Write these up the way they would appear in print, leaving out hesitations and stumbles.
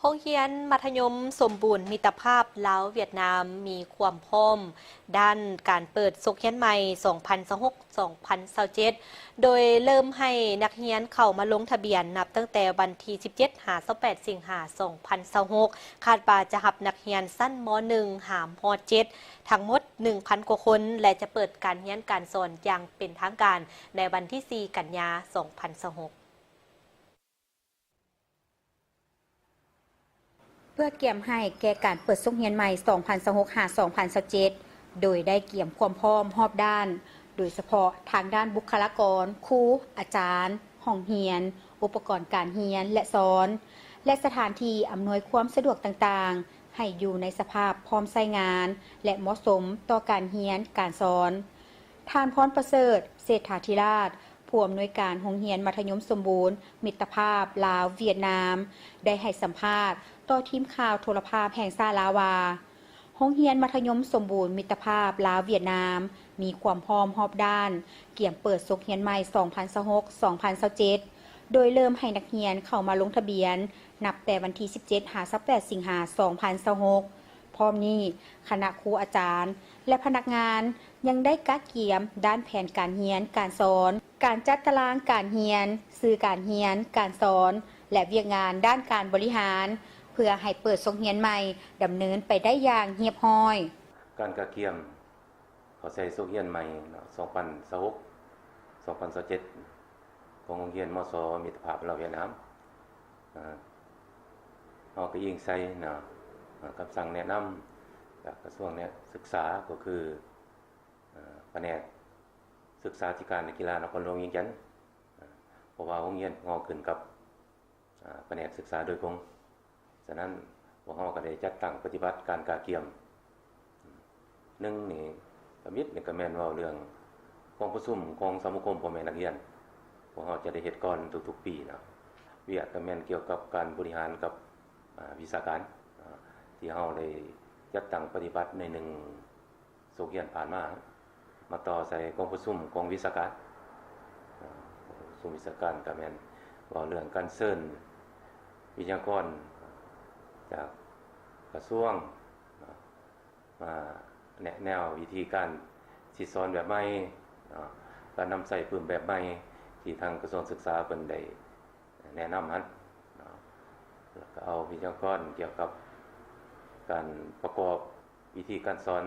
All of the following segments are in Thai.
โรงเรียนมัธยมสมบูรณ์มิตรภาพลาวเวียดนามมีความพร้อมด้านการเปิดโรงเรียนใหม่ 2026-2027 โดยเริ่มให้นักเรียนเข้ามาลงทะเบียนนับตั้งแต่วันที่ 17 28 สิงหาคม 2026 คาดว่าจะรับนักเรียนชั้นม .1 หามม .7 ทั้งหมด 1,000 กว่าคน และจะเปิดการเรียนการสอนอย่างเป็นทางการในวันที่ 4 กันยายน 2026เพื่อเกี่ยมให้แก่การเปิดโรงเรียนใหม่ 2026-2027 โดยได้เกี่ยมความพร้อมรอบด้าน โดยเฉพาะทางด้านบุคลากร ครู อาจารย์ ห้องเรียน อุปกรณ์การเรียนและสอน และสถานที่อำนวยความสะดวกต่างๆ ให้อยู่ในสภาพพร้อมใช้งาน และเหมาะสมต่อการเรียนการสอนท่านพรประเสริฐ เศรษฐาธิราชผู้อำนวยการโรงเรียนมัธยมสมบูรณ์มิตรภาพลาวเวียดนามได้ให้สัมภาษณ์ต่อทีมข่าวโทรภาพแห่งชาติลาวว่าโรงเรียนมัธยมสมบูรณ์มิตรภาพลาวเวียดนามมีความพร้อมรอบด้านเกี่ยมเปิดโรงเรียนใหม่ 2026-2027 โดยเริ่มให้นักเรียนเข้ามาลงทะเบียนนับแต่วันที่ 17-28 สิงหาคม 2026 พร้อมนี้คณะครูอาจารย์และพนักงานยังได้กักเกี่ยมด้านแผนการเรียนการสอนการจัดตารางการเรียนสื่อการเรียนการสอนและเวียกงานด้านการบริหารเพื่อให้เปิดโรงเรียนใหม่ดำเนินไปได้อย่างเรียบร้อยการกักเกี่ยมเขาใส่โรงเรียนใหม่2026-2027ของโรงเรียนมสมิตรภาพลาวเวียดนามเราก็ยิงใส่คำสั่งแนะนำจากกระทรวงศึกษาก็คือแผนกศึกษาธิการและกีฬานครหลวงเวียงจันทน์เพราะว่าโรงเรียนงอขึ้นกับแผนกศึกษาโดยตรงฉะนั้นพวกเราก็ได้จัดตั้งปฏิบัติการกักเกี่ยมหนึ่งนี่กมิตรนี่ก็แม่นว่าเรื่องกองประชุมกองสมาคมพ่อแม่นักเรียนพวกเราจะได้เฮ็ดก่อนทุกๆปีนะเวียกก็แม่นเกี่ยวกับการบริหารกับวิชาการที่เราได้จัดตั้งปฏิบัติใน1โรงเรียนผ่านมาต่อใส่กองประชุมกองวิชาการส่วนวิชาการก็แม่นว่าเรื่องการเชิญวิทยากรจากกระทรวงมาแนะแนววิธีการสิสอนแบบใหม่การนำใส่ปืนแบบใหม่ที่ทางกระทรวงศึกษาเพิ่นได้แนะนำแล้วก็เอาวิทยากรเกี่ยวกับการประกอบวิธีการสอน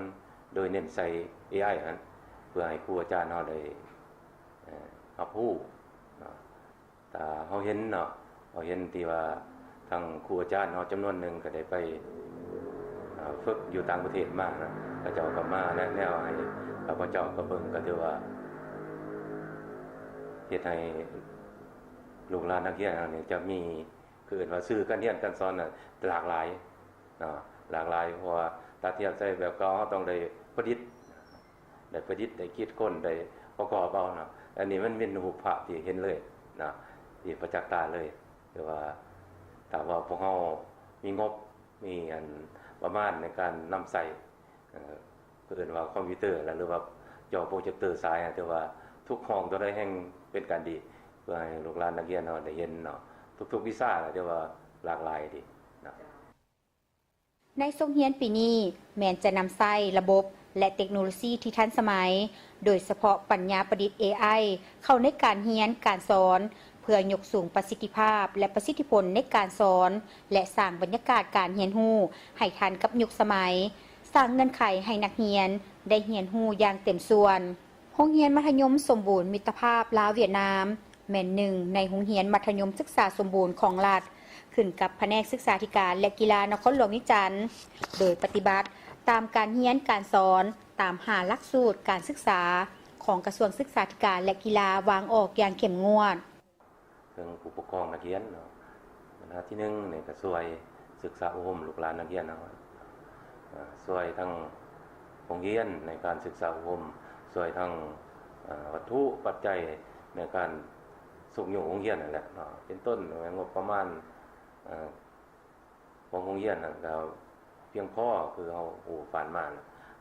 โดยเน้นใส่ AI นั้นเพื่อให้ครูอาจารย์เราได้รับรู้แต่เราเห็นที่ว่าทางครูอาจารย์เราจำนวนหนึ่งก็ได้ไปฝึกอยู่ต่างประเทศมานะก็เจ้าก็มาแนวให้ข้าพเจ้าก็เบิ่งก็ถือว่าเฮ็ดให้ลูกหลานนักเรียนนี่จะมีคือว่าสื่อการเรียนการสอนน่ะหลากหลายเพราะว่าถ้าเทียบใส่แบบเก่าเราต้องได้ประดิษฐ์ได้คิดค้นได้ประกอบเอานะอันนี้มันเป็นรูปภาพที่เห็นเลยนะที่ประจักษ์ตาเลยคือว่าถ้าว่าพวกเรามีงบมีอันประมาณในการนำใส่เพิ่นว่าคอมพิวเตอร์หรือว่าจอโปรเจคเตอร์สายแต่ว่าทุกห้องต้องได้แห่งเป็นการดีเพื่อให้ลูกหลานนักเรียนเนาะได้เห็นเนาะทุกๆวิชาแต่ว่าหลากหลายดีนะในโรงเรียนปีนี้แม้นจะนำใช้ระบบและเทคโนโลยีที่ทันสมัยโดยเฉพาะปัญญาประดิษฐ์ AI เข้าในการเรียนการสอนเพื่อยกสูงประสิทธิภาพและประสิทธิผลในการสอนและสร้างบรรยากาศการเรียนรู้ให้ทันกับยุคสมัยสร้างเงื่อนไขให้นักเรียนได้เรียนรู้อย่างเต็มส่วนโรงเรียนมัธยมสมบูรณ์มิตรภาพลาวเวียดนามแม่นหนึ่งในโรงเรียนมัธยมศึกษาสมบูรณ์ของรัฐขึ้นกับแผนกศึกษาธิการและกีฬานครหลวงวิจันทน์โดยปฏิบัติตามการเรียนการสอนตามหาหลักสูตรการศึกษาของกระทรวงศึกษาธิการและกีฬาวางออกอย่างเข้มงวดเรื่องผู้ปกครองนักเรียนเนาะที่1นี่ก็ช่วยศึกษาอบรมลูกหลานนักเรียนเนาะช่วยทั้งโรงเรียนในการศึกษาอบรมช่วยทั้งวัตถุปัจจัยในการส่งอยู่โรงเรียนนั่นแหละเนาะเป็นต้นงบประมาณของโรงเรียนน่ะก็เพียงพอคือเฮาผ่านมา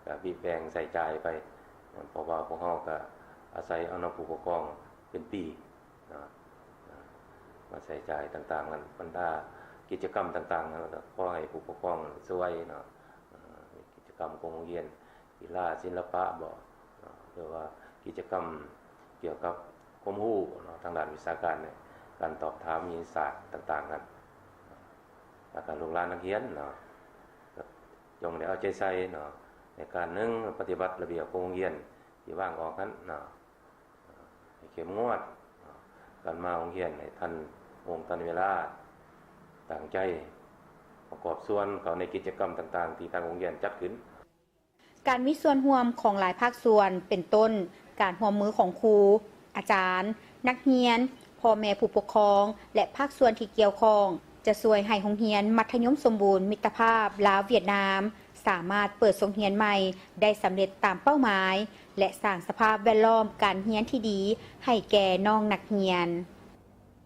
ก็บีบแบ่งใส่จ่ายไปเพราะว่าพวกเฮาก็อาศัยเอานำผู้ปกครองเป็นปีนะมาใส่จ่ายต่างๆนั้นบรรดา กิจกรรมต่างๆแล้วก็ขอให้ผู้ปกครองช่วยเนาะกิจกรรมของโรงเรียนกีฬาศิลปะบ่หรือว่ากิจกรรมเกี่ยวกับความรู้เนาะทางด้านวิชาการเนี่ยการตอบถามวิทยาศาสตร์ต่างๆกันแล้วก็ลูกหลานนักเรียนเนาะจงได้เอาใจใส่เนาะในการนึงปฏิบัติระเบียบของโรงเรียนที่ว่างออกนั้นเนาะให้เข้มงวดการมาโรงเรียนให้ทันวงทันเวลาตั้งใจประกอบส่วนเข้าในกิจกรรมต่างๆที่ทางโรงเรียนจัดขึ้นการมีส่วนร่วมของหลายภาคส่วนเป็นต้นการร่วมมือของครูอาจารย์นักเรียนพ่อแม่ผู้ปกครองและภาคส่วนที่เกี่ยวข้องจะช่วยให้โรงเรียนมัธยมสมบูรณ์มิตรภาพลาวเวียดนามสามารถเปิดโรงเรียนใหม่ได้สำเร็จตามเป้าหมายและสร้างสภาพแวดล้อมการเรียนที่ดีให้แก่น้องนักเรียน